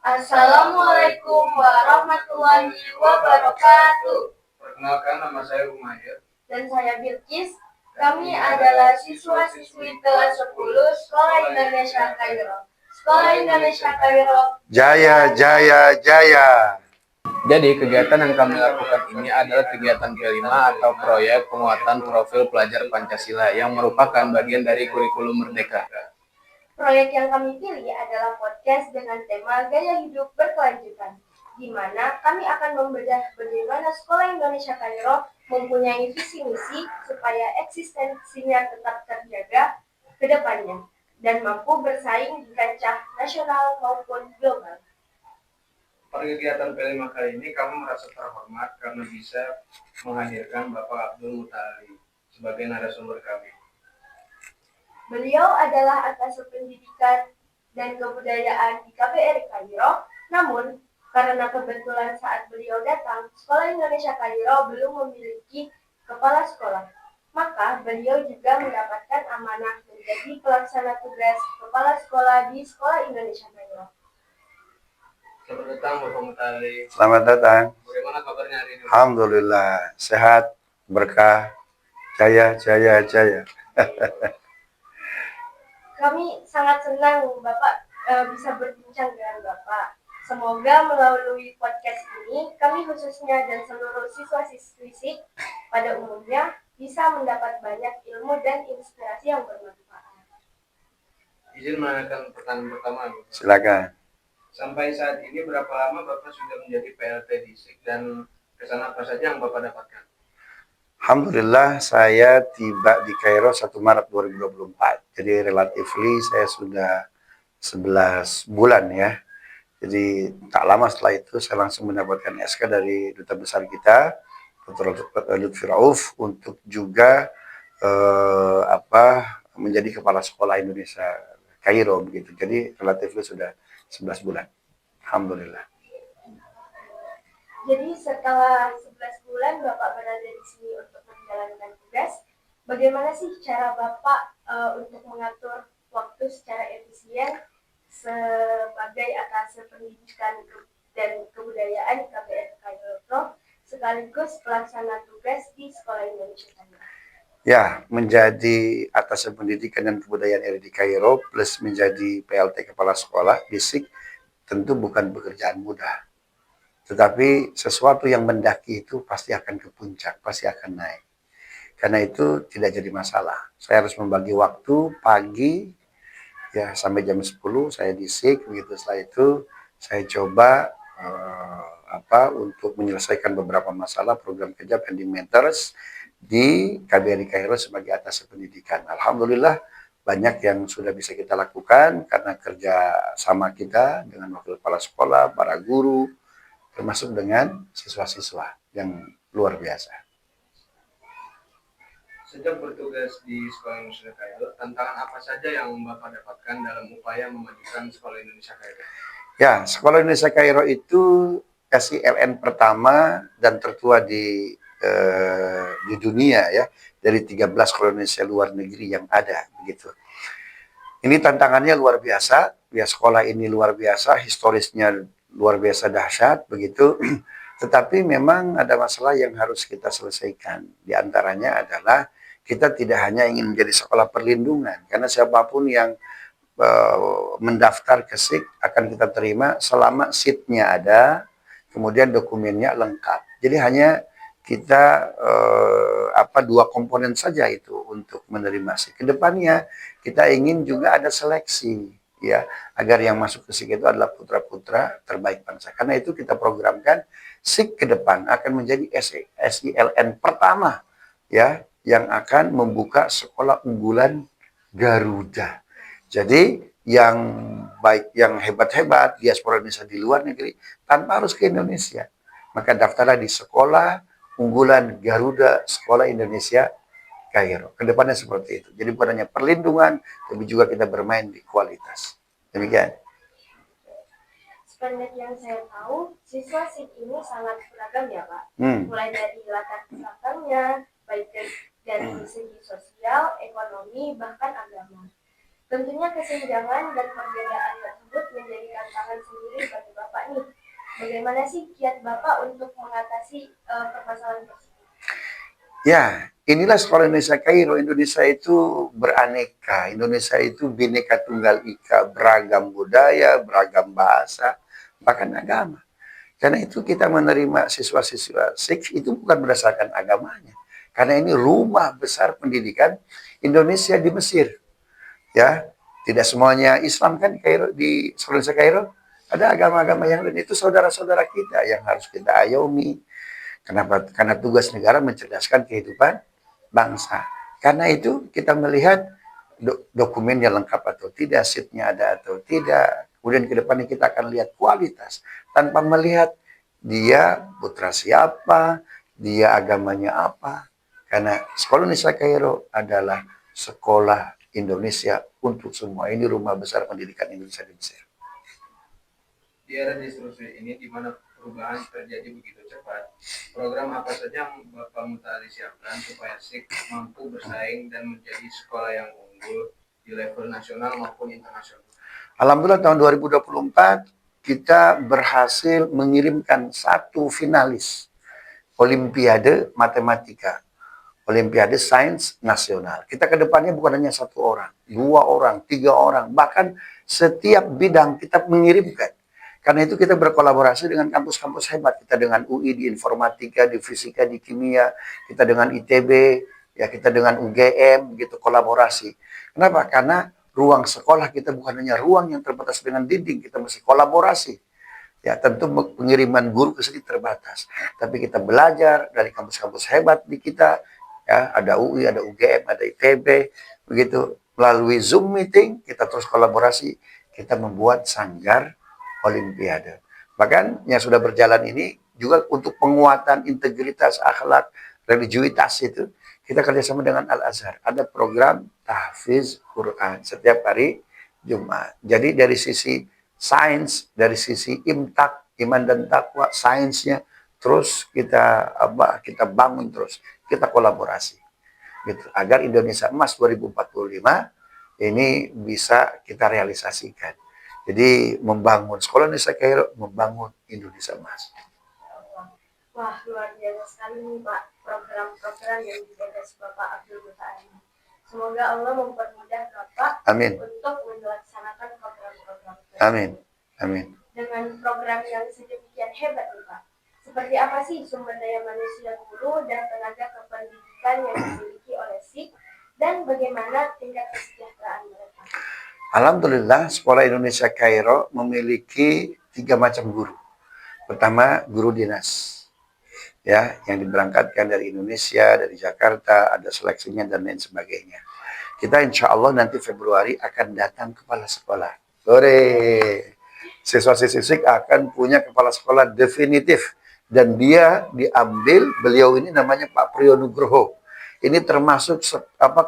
Assalamualaikum warahmatullahi wabarakatuh. Perkenalkan, nama saya Umayyad. Dan saya Bilqis. Kami adalah siswa-siswi kelas 10 Sekolah Indonesia Kairo. Sekolah Indonesia Kairo. Jaya, jaya, jaya. Jadi kegiatan yang kami lakukan ini adalah kegiatan kelima atau proyek penguatan profil pelajar Pancasila yang merupakan bagian dari kurikulum Merdeka. Proyek yang kami pilih adalah podcast dengan tema gaya hidup berkelanjutan, di mana kami akan membedah bagaimana Sekolah Indonesia Kairo mempunyai visi misi supaya eksistensinya tetap terjaga ke depannya dan mampu bersaing di kancah nasional maupun global. Pada kegiatan kelima kali ini kami merasa terhormat karena bisa menghadirkan Bapak Abdul Mutali sebagai narasumber kami. Beliau adalah atas pendidikan dan kebudayaan di KBRI Kairo, namun karena kebetulan saat beliau datang, Sekolah Indonesia Kairo belum memiliki kepala sekolah. Maka beliau juga mendapatkan amanah menjadi pelaksana tugas kepala sekolah di Sekolah Indonesia Kairo. Selamat datang Bapak Mutali. Selamat datang. Bagaimana kabarnya hari ini? Alhamdulillah, sehat, berkah, jaya, jaya, jaya. Kami sangat senang Bapak bisa berbincang dengan Bapak. Semoga melalui podcast ini, kami khususnya dan seluruh siswa-siswi pada umumnya bisa mendapat banyak ilmu dan inspirasi yang bermanfaat. Izin menanyakan pertanyaan pertama. Silakan. Sampai saat ini berapa lama Bapak sudah menjadi PLT di SIK dan kesan apa saja yang Bapak dapatkan? Alhamdulillah, saya tiba di Kairo 1 Maret 2024. Jadi relatively saya sudah 11 bulan ya. Jadi tak lama setelah itu saya langsung mendapatkan SK dari Duta Besar kita, Dr. Lutfi Rauf, untuk juga menjadi Kepala Sekolah Indonesia Kairo begitu. Jadi relatifnya sudah 11 bulan. Alhamdulillah. Jadi setelah 11 bulan Bapak berada di sini untuk menjalankan tugas, bagaimana sih cara Bapak untuk mengatur waktu secara efisien sebagai atas pendidikan dan kebudayaan KBRI Kairo sekaligus pelaksana tugas di Sekolah Indonesia Kairo? Ya, menjadi atas pendidikan dan kebudayaan RI di Kairo plus menjadi PLT Kepala Sekolah di SIK tentu bukan pekerjaan mudah. Tetapi sesuatu yang mendaki itu pasti akan ke puncak, pasti akan naik. Karena itu tidak jadi masalah. Saya harus membagi waktu pagi ya sampai jam 10 saya di SIK, begitu. Setelah itu saya coba untuk menyelesaikan beberapa masalah program kerja pending matters di KBRI Kairo sebagai atas pendidikan. Alhamdulillah banyak yang sudah bisa kita lakukan karena kerja sama kita dengan wakil kepala sekolah, para guru, termasuk dengan siswa-siswa yang luar biasa. Sejak bertugas di Sekolah Indonesia Kairo, tantangan apa saja yang Bapak dapatkan dalam upaya memajukan Sekolah Indonesia Kairo? Ya, Sekolah Indonesia Kairo itu SILN pertama dan tertua di dunia ya, dari 13 sekolah Indonesia luar negeri yang ada begitu. Ini tantangannya luar biasa, ya sekolah ini luar biasa, historisnya luar biasa dahsyat begitu. Tetapi memang ada masalah yang harus kita selesaikan. Di antaranya adalah kita tidak hanya ingin menjadi sekolah perlindungan, karena siapapun yang mendaftar ke SIK akan kita terima selama seatnya ada, kemudian dokumennya lengkap. Jadi hanya kita dua komponen saja itu untuk menerima SIK. Kedepannya kita ingin juga ada seleksi ya, agar yang masuk ke SIK itu adalah putra-putra terbaik bangsa. Karena itu kita programkan SIK ke depan akan menjadi SILN pertama ya yang akan membuka sekolah unggulan Garuda. Jadi yang baik, yang hebat-hebat diaspora Indonesia di luar negeri tanpa harus ke Indonesia, maka daftarlah di sekolah unggulan Garuda Sekolah Indonesia Kairo. Kedepannya seperti itu. Jadi bukan hanya perlindungan, tapi juga kita bermain di kualitas. Demikian. Sependek yang saya tahu, siswa SIK ini sangat beragam ya Pak. Mulai dari latar belakangnya, baik dari segi sosial, ekonomi, bahkan agama. Tentunya kesenjangan dan perbedaan tersebut menjadi tantangan sendiri bagi Bapak Bagaimana sih kiat Bapak untuk mengatasi permasalahan tersebut? Ya, inilah sekolah Indonesia Kairo. Indonesia itu beraneka. Indonesia itu bineka tunggal ika, beragam budaya, beragam bahasa, bahkan agama. Karena itu kita menerima siswa-siswa SIK itu bukan berdasarkan agamanya. Karena ini rumah besar pendidikan Indonesia di Mesir. Ya, tidak semuanya Islam kan Kairo, di sekolah Indonesia Kairo. Ada agama-agama yang lain, itu saudara-saudara kita yang harus kita ayomi. Kenapa? Karena tugas negara mencerdaskan kehidupan bangsa. Karena itu kita melihat dokumennya lengkap atau tidak, sheetnya ada atau tidak. Kemudian ke depannya kita akan lihat kualitas tanpa melihat dia putra siapa, dia agamanya apa. Karena Sekolah Indonesia Kairo adalah sekolah Indonesia untuk semua. Ini rumah besar pendidikan Indonesia di Mesir. Di era disrupsi ini di mana perubahan terjadi begitu cepat, program apa saja yang Bapak Mutahari siapkan supaya SIK mampu bersaing dan menjadi sekolah yang unggul di level nasional maupun internasional? Alhamdulillah tahun 2024 kita berhasil mengirimkan satu finalis Olimpiade Matematika, Olimpiade Sains Nasional. Kita ke depannya bukan hanya satu orang, dua orang, tiga orang, bahkan setiap bidang kita mengirimkan. Karena itu kita berkolaborasi dengan kampus-kampus hebat. Kita dengan UI di informatika, di fisika, di kimia, kita dengan ITB, ya kita dengan UGM, gitu kolaborasi. Kenapa? Karena ruang sekolah kita bukan hanya ruang yang terbatas dengan dinding, kita mesti kolaborasi. Ya, tentu pengiriman guru ke sini terbatas. Tapi kita belajar dari kampus-kampus hebat di kita, ya, ada UI, ada UGM, ada ITB, begitu. Melalui Zoom meeting, kita terus kolaborasi, kita membuat sanggar Olimpiade. Bahkan yang sudah berjalan ini juga untuk penguatan integritas, akhlak, religiusitas itu, kita kerjasama dengan Al-Azhar. Ada program tahfiz Quran setiap hari Jumat. Jadi dari sisi sains, dari sisi imtak, iman dan takwa, sainsnya, terus kita bangun terus, kita kolaborasi. Gitu, agar Indonesia Emas 2045 ini bisa kita realisasikan. Jadi membangun Sekolah Indonesia Kairo, membangun Indonesia Emas. Wah, luar biasa sekali nih Pak, program-program yang digagas Bapak Abdul Mutahari. Semoga Allah mempermudah Bapak Amin. untuk melaksanakan program-program tersebut. Amin. Amin. Dengan program yang sedemikian hebat nih Pak, seperti apa sih sumber daya manusia guru dan tenaga kependidikan yang dimiliki oleh SIK dan bagaimana tingkat kesejahteraan mereka? Alhamdulillah, Sekolah Indonesia Kairo memiliki 3 macam guru. Pertama, guru dinas. Ya, yang diberangkatkan dari Indonesia, dari Jakarta, ada seleksinya dan lain sebagainya. Kita insya Allah nanti Februari akan datang kepala sekolah. Sore, siswa-siswi akan punya kepala sekolah definitif. Dan dia diambil, beliau ini namanya Pak Priyo Nugroho. Ini termasuk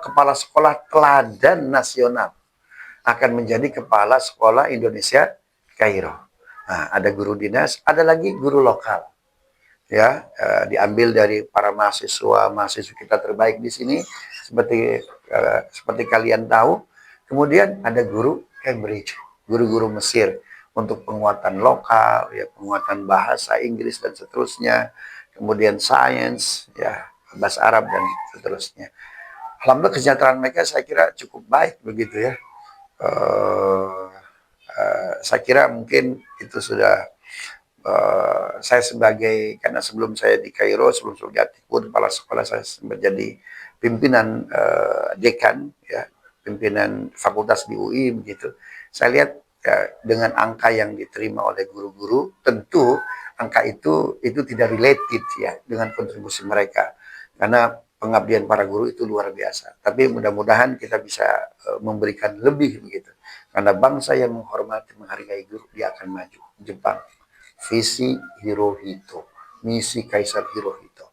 kepala sekolah teladan nasional. Akan menjadi kepala sekolah Indonesia Kairo. Nah, ada guru dinas, ada lagi guru lokal. Ya, diambil dari para mahasiswa kita terbaik di sini seperti kalian tahu. Kemudian ada guru Cambridge, guru-guru Mesir untuk penguatan lokal, ya, penguatan bahasa Inggris dan seterusnya. Kemudian sains, ya, bahasa Arab dan seterusnya. Alhamdulillah kesejahteraan mereka saya kira cukup baik begitu ya. Saya kira mungkin itu sudah saya karena sebelum saya di Kairo, sebelum Surgatikun, kepala sekolah saya menjadi pimpinan dekan, ya, pimpinan fakultas di UI begitu. Saya lihat dengan angka yang diterima oleh guru-guru, tentu angka itu tidak related ya dengan kontribusi mereka, karena pengabdian para guru itu luar biasa. Tapi mudah-mudahan kita bisa memberikan lebih begitu. Karena bangsa yang menghormati, menghargai guru, dia akan maju. Jepang, visi Hirohito, misi Kaisar Hirohito.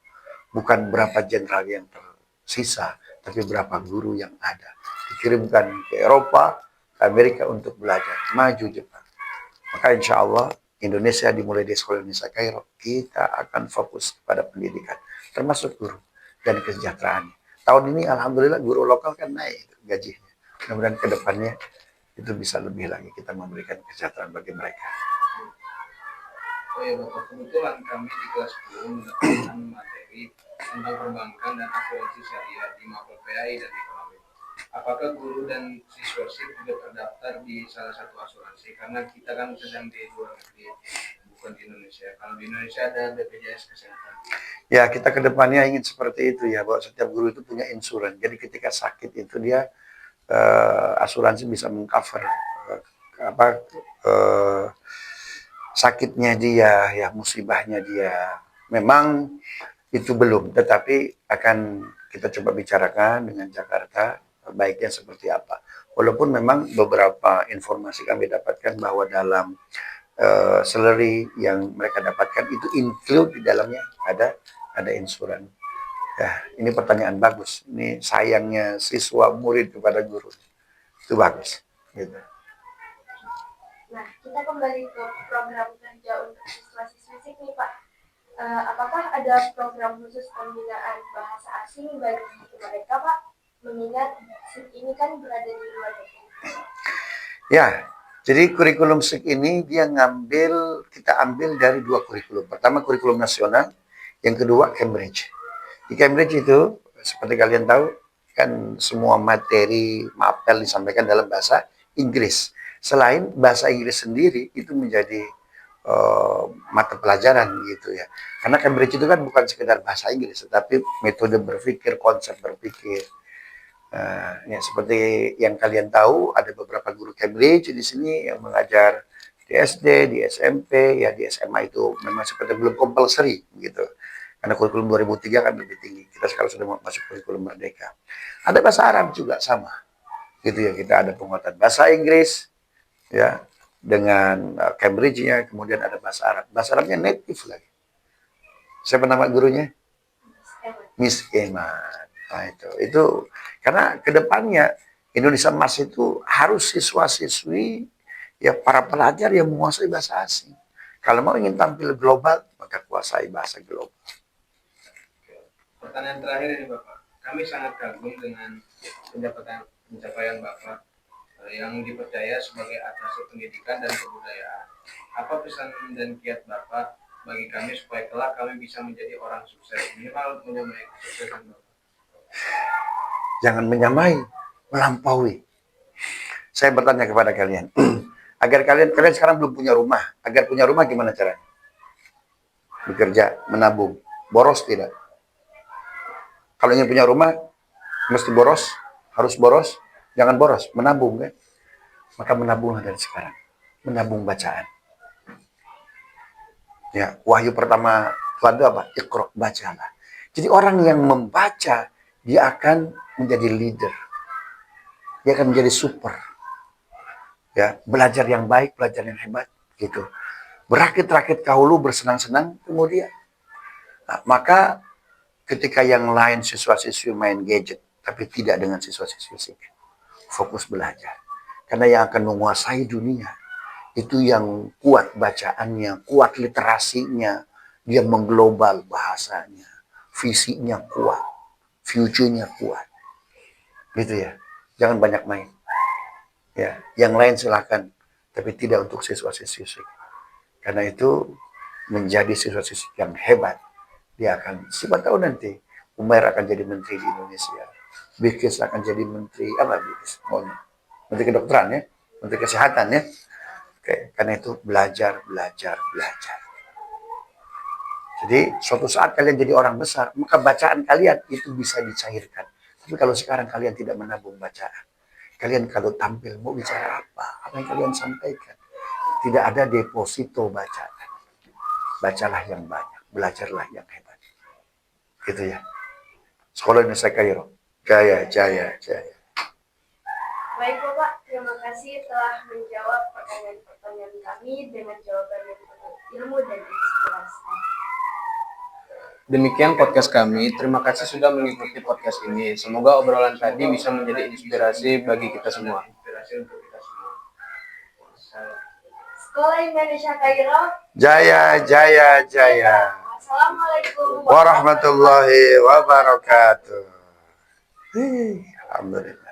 Bukan berapa jenderal yang tersisa, tapi berapa guru yang ada. Dikirimkan ke Eropa, ke Amerika untuk belajar. Maju Jepang. Maka insya Allah Indonesia dimulai di Sekolah Indonesia Kairo, kita akan fokus pada pendidikan, termasuk guru dan kesejahteraan. Tahun ini alhamdulillah guru lokal kan naik gajinya. Mudah-mudahan ke depannya itu bisa lebih lagi kita memberikan kesejahteraan bagi mereka. Oh ya Bapak, kebetulan kami di kelas 10 mendapatkan materi tentang perbankan dan asuransi syariah di Mapel PAI dan ekonomi. Apakah guru dan siswa SIP juga terdaftar di salah satu asuransi? Karena kita kan sedang di luar negeri, bukan di Indonesia. Kalau di Indonesia ada BPJS Kesehatan. Ya, kita ke depannya ingin seperti itu ya, bahwa setiap guru itu punya insurans. Jadi ketika sakit itu dia asuransi bisa mengcover apa sakitnya dia, ya musibahnya dia. Memang itu belum, tetapi akan kita coba bicarakan dengan Jakarta baiknya seperti apa. Walaupun memang beberapa informasi kami dapatkan bahwa dalam salary yang mereka dapatkan itu include di dalamnya ada insuran. Ya, ini pertanyaan bagus. Ini sayangnya siswa murid kepada guru. Itu bagus. Gitu. Nah, kita kembali ke program kerja untuk siswa-siswi SIP nih Pak. Apakah ada program khusus pembinaan bahasa asing bagi mereka Pak? Mengingat SIP ini kan berada di luar negeri. Ya, jadi kurikulum SIK ini kita ambil dari dua kurikulum. Pertama kurikulum nasional, yang kedua Cambridge. Di Cambridge itu, seperti kalian tahu, kan semua materi mapel disampaikan dalam bahasa Inggris. Selain bahasa Inggris sendiri, itu menjadi mata pelajaran gitu ya. Karena Cambridge itu kan bukan sekedar bahasa Inggris, tetapi metode berpikir, konsep berpikir. Ya seperti yang kalian tahu, ada beberapa guru Cambridge di sini yang mengajar di SD, di SMP, ya di SMA itu memang seperti belum compulsory gitu. Karena kurikulum 2003 kan lebih tinggi. Kita sekarang sudah masuk kurikulum merdeka. Ada bahasa Arab juga sama. Gitu ya, kita ada penguatan bahasa Inggris ya dengan Cambridge-nya, kemudian ada bahasa Arab. Bahasa Arabnya native lagi. Siapa nama gurunya? Miss Emma. Nah, itu karena kedepannya Indonesia Emas itu harus siswa-siswi ya para pelajar yang menguasai bahasa asing. Kalau mau ingin tampil global, maka kuasai bahasa global. Pertanyaan terakhir ini Bapak, kami sangat kagum dengan pencapaian Bapak yang dipercaya sebagai atas pendidikan dan kebudayaan. Apa pesan dan kiat Bapak bagi kami supaya kelak kami bisa menjadi orang sukses, minimal menyamai kesuksesan Bapak? Jangan menyamai, melampaui. Saya bertanya kepada kalian, agar kalian sekarang belum punya rumah, agar punya rumah gimana caranya? Bekerja, menabung, boros tidak? Kalau ingin punya rumah, mesti boros, harus boros, jangan boros, menabung kan? Maka menabunglah dari sekarang, menabung bacaan. Ya, wahyu pertama Tuhan itu apa? Iqra, bacalah. Jadi orang yang membaca, dia akan menjadi leader. Dia akan menjadi super. Ya, belajar yang baik, belajar yang hebat, gitu. Berakit-rakit dahulu, bersenang-senang kemudian. Nah, maka ketika yang lain siswa-siswi main gadget, tapi tidak dengan siswa-siswi SIK, fokus belajar. Karena yang akan menguasai dunia, itu yang kuat bacaannya, kuat literasinya, dia mengglobal bahasanya, visinya kuat, future-nya kuat. Gitu ya. Jangan banyak main. Ya, yang lain silakan, tapi tidak untuk siswa-siswi SIK. Karena itu menjadi siswa-siswi yang hebat. Dia akan, siapa tahu nanti Umair akan jadi menteri di Indonesia. Bilqis akan jadi menteri, apa Bilqis? Menteri kedokteran ya, menteri kesehatan ya. Oke, karena itu belajar. Jadi suatu saat kalian jadi orang besar, maka bacaan kalian itu bisa dicairkan. Tapi kalau sekarang kalian tidak menabung bacaan, kalian kalau tampil mau bicara apa yang kalian sampaikan, tidak ada deposito bacaan. Bacalah yang banyak, belajarlah yang hebat. Gitu ya. Sekolah Indonesia Kairo. Jaya. Baik Bapak, terima kasih telah menjawab pertanyaan-pertanyaan kami dengan jawaban yang penuh ilmu dan inspirasi. Demikian podcast kami. Terima kasih sudah mengikuti podcast ini. Semoga obrolan tadi bisa menjadi inspirasi bagi kita semua. Sekolah Indonesia Kairo. Jaya. Assalamualaikum Warahmatullahi wabarakatuh. Alhamdulillah.